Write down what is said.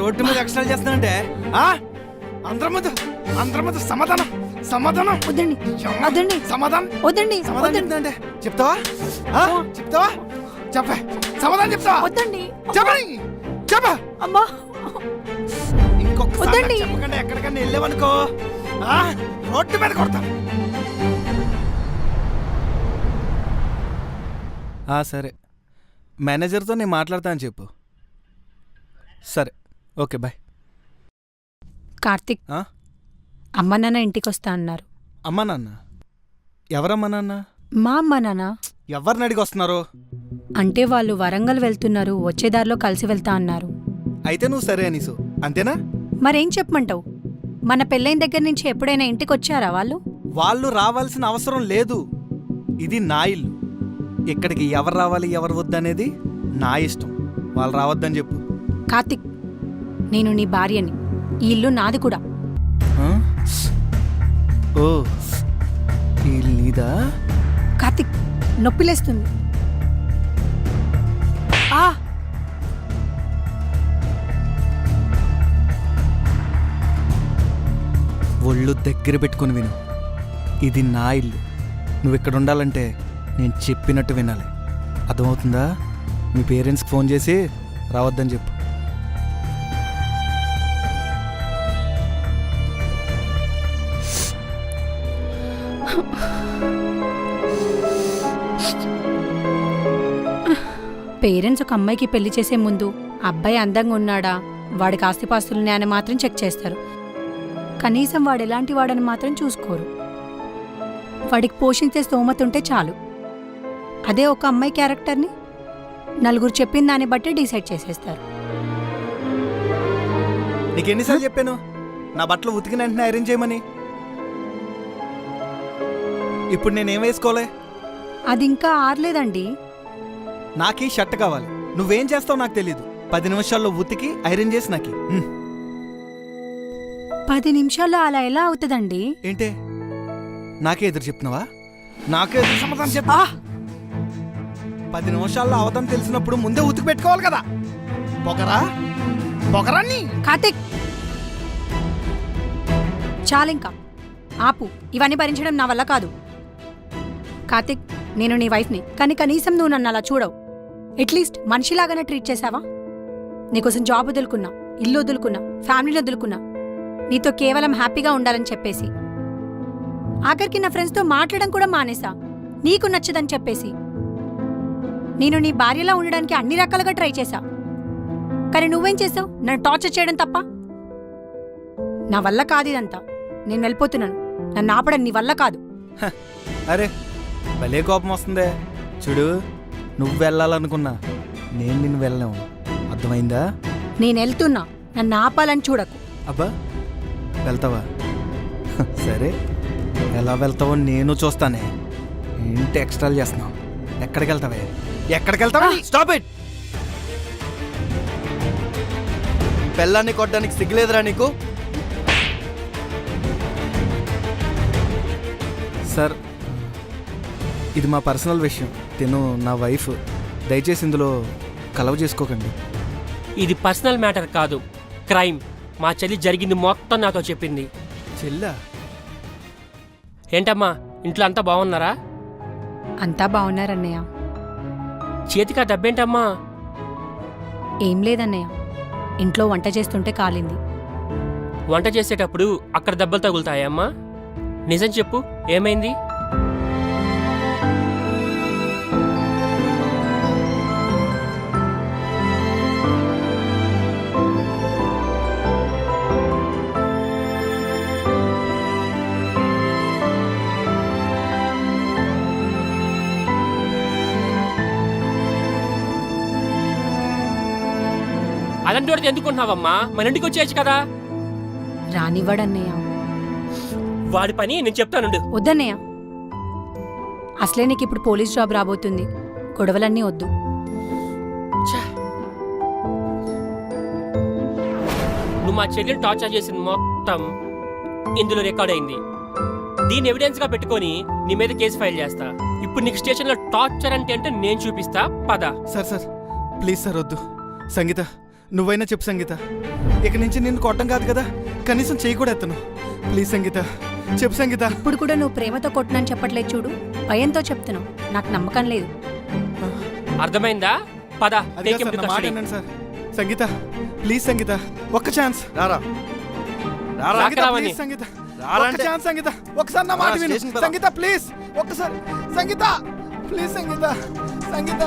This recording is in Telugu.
రోడ్డు మీద ఎక్స్ట్రా చేస్తానంటే అందరి మధ్య సమాధానం సమాధానం వద్దండి వద్దండి సమాధానం వద్దండి సమాధానం చెప్తానంటే చెప్తావా చెప్తావా చెప్పే సమాధానం చెప్తావా వద్దండి చెప్పని చెప్ప అమ్మా ఇంకొకసారి వద్దండి. చెప్పకుండా ఎక్కడికన్నా వెళ్ళావనుకో రోడ్డు మీద కొడతాను. సరే మేనేజర్తో నేను మాట్లాడతా అని చెప్పు. సరే ఓకే బాయ్. కార్తిక్ అమ్మ నాన్న ఇంటికి వస్తా అన్నారు. అమ్మా నాన్న? ఎవరమ్మా నాన్న? మా అమ్మ నాన్న. ఎవరిని అడిగి వస్తున్నారు? అంటే వాళ్ళు వరంగల్ వెళ్తున్నారు, వచ్చేదారిలో కలిసి వెళ్తా అన్నారు. అయితే నువ్వు సరే అనీసు అంతేనా? మరేం చెప్పమంటావు? మన పెళ్ళైన దగ్గర నుంచి ఎప్పుడైనా ఇంటికి వచ్చారా వాళ్ళు? వాళ్ళు రావాల్సిన అవసరం లేదు. ఇది నా ఇల్లు. ఇక్కడికి ఎవరు రావాలి ఎవరు వద్దనేది నా ఇష్టం. వాళ్ళు రావద్దని చెప్పు. కార్తిక్, నేను నీ భార్యని. ఈ ఇల్లు నాది కూడా. ఓ ఈ ఇల్లు నీదా? కార్తిక్, నొప్పిలేస్తుంది. ఒళ్ళు దగ్గర పెట్టుకుని విను. ఇది నా ఇల్లు. నువ్వు ఇక్కడ ఉండాలంటే నేను చెప్పినట్టు వినాలి. అర్థమవుతుందా? మీ పేరెంట్స్కి ఫోన్ చేసి రావద్దని చెప్పు. పేరెంట్స్ ఒక అమ్మాయికి పెళ్లి చేసే ముందు అబ్బాయి అందంగా ఉన్నాడా, వాడికి ఆస్తిపాస్తులున్నాయని మాత్రం చెక్ చేస్తారు. కనీసం వాడు ఎలాంటి వాడని మాత్రం చూసుకోరు. వాడికి పోషించే స్తోమత ఉంటే చాలు. అదే ఒక అమ్మాయి క్యారెక్టర్ని నలుగురు చెప్పిన దాన్ని బట్టి డిసైడ్ చేసేస్తారు. నీకెన్నిసార్లు చెప్పాను నా బట్టలు ఉతికిన వెంటనే ఐరన్ చేయమని? ఇప్పుడు నేనేం వేసుకోలే? అది ఇంకా ఆరలేదండి. నాకీ షర్ట్ కావాలి. నువ్వేం చేస్తావు నాకు తెలీదు. 10 నిమిషాల్లో ఉతికి ఐరన్ చేసి నాకి. 10 నిమిషాల్లో అలా ఎలా అవుతుందండి? ఏంటే నాకే ఎదురు చెప్తున్నావా? నాకే ఎదురు సమాధానం చెప్పా. 10 నిమిషాల్లో అవతం తెలిసినప్పుడు ముందే ఉతికి పెట్టుకోవాలి కదా. పొగరాన్ని. కార్తిక్, చాలింకా ఆపు. ఇవన్నీ భరించడం నా వల్ల కాదు. కార్తిక్, నేను నీ వైఫ్ని, కానీ కనీసం నువ్వు నన్ను అలా చూడవు. అట్లీస్ట్ మనిషిలాగానే ట్రీట్ చేసావా? నీకోసం జాబ్ వదులుకున్నా, ఇల్లు వదులుకున్నా, ఫ్యామిలీని వదులుకున్నా, నీతో కేవలం హ్యాపీగా ఉండాలని చెప్పేసి. ఆఖరికి నా ఫ్రెండ్స్తో మాట్లాడడం కూడా మానేసా, నీకు నచ్చదని చెప్పేసి. నేను నీ భార్యలా ఉండడానికి అన్ని రకాలుగా ట్రై చేశా, కానీ నువ్వేం చేసావు? నన్ను టార్చర్ చేయడం తప్ప. నా వల్ల కాదు ఇదంతా. నేను వెళ్ళిపోతున్నాను. నన్ను ఆపడం నీ వల్ల కాదు. అరే భలే కోపం వస్తుందే. చూడు, నువ్వు వెళ్ళాలనుకున్నా నేను నిన్ను వెళ్ళలేము. అర్థమైందా? నేను వెళ్తున్నా, నన్ను ఆపాలని చూడకు. అబ్బా వెళ్తావా? సరే, ఎలా వెళ్తావో నేను చూస్తానే. ఏంటి ఎక్స్ట్రాలు చేస్తున్నావు? ఎక్కడికి వెళ్తావే? ఎక్కడికి వెళ్తావా? Stop it. పెళ్ళాన్ని కొట్టడానికి సిగ్గులేదురా నీకు? సార్, ఇది మా పర్సనల్ విషయం. తిను నా వైఫ్. దయచేసి ఇందులో కలవ చేసుకోకండి. ఇది పర్సనల్ మ్యాటర్ కాదు, క్రైమ్. మా చెల్లి జరిగింది మొత్తం నాతో చెప్పింది. చెల్లా? ఏంటమ్మా, ఇంట్లో అంతా బాగున్నారా? అంతా బాగున్నారన్నయ్య. చేతికి ఆ డబ్బేంటమ్మా? ఏం లేదన్నయ్య, ఇంట్లో వంట చేస్తుంటే కాలింది. వంట చేసేటప్పుడు అక్కడ దెబ్బలు తగులుతాయమ్మా? నిజం చెప్పు, ఏమైంది? అలాంటి వాడితే ఎందుకుంటున్నావమ్మా? మన ఇంటికి వచ్చేయచ్చు కదా. రానివ్వడన్నయ్య. వాడి పని నేను చెప్తానుండు. వద్దన్నయ్య, అసలే నీకు ఇప్పుడు పోలీస్ జాబ్ రాబోతుంది. గొడవలన్నీ వద్దు. నువ్వు మా చెల్లిని టార్చర్ చేసింది మొత్తం ఇందులో రికార్డ్ అయింది. దీన్ని ఎవిడెన్స్ గా పెట్టుకొని నీ మీద కేసు ఫైల్ చేస్తా. ఇప్పుడు నీకు స్టేషన్ లో టార్చర్ అంటే నేను చూపిస్తా. పద. సార్ ప్లీజ్ సార్ వద్దు. సంగీత, నువ్వైనా చెప్పు సంగీత. ఇక నుంచి నిన్ను కొట్టం కాదు కదా, కనీసం చేయి కూడా ఎత్తను. ప్లీజ్ సంగీత, చెప్పు సంగీత. ఇప్పుడు కూడా నువ్వు ప్రేమతో కొట్టనని చెప్పట్లేదు చూడు, భయంతో చెప్తున్నావు. నాకు నమ్మకం లేదు. అర్థమైందా? పద, అది take కాదు him సార్, to నా మాట custody. వినండి సార్. సంగీత ప్లీజ్ సంగీత, ఒక్క ఛాన్స్. రారా రారా సంగీత రాకరావని. ప్లీజ్ సంగీత, రారా ఒక్క అంటే- ఛాన్స్ సంగీత, ఒకసారి నా మాట రా, విను స్టేషన్కి పద. సంగీత ప్లీజ్, ఒక్కసారి సంగీత ప్లీజ్ సంగీత, సంగీత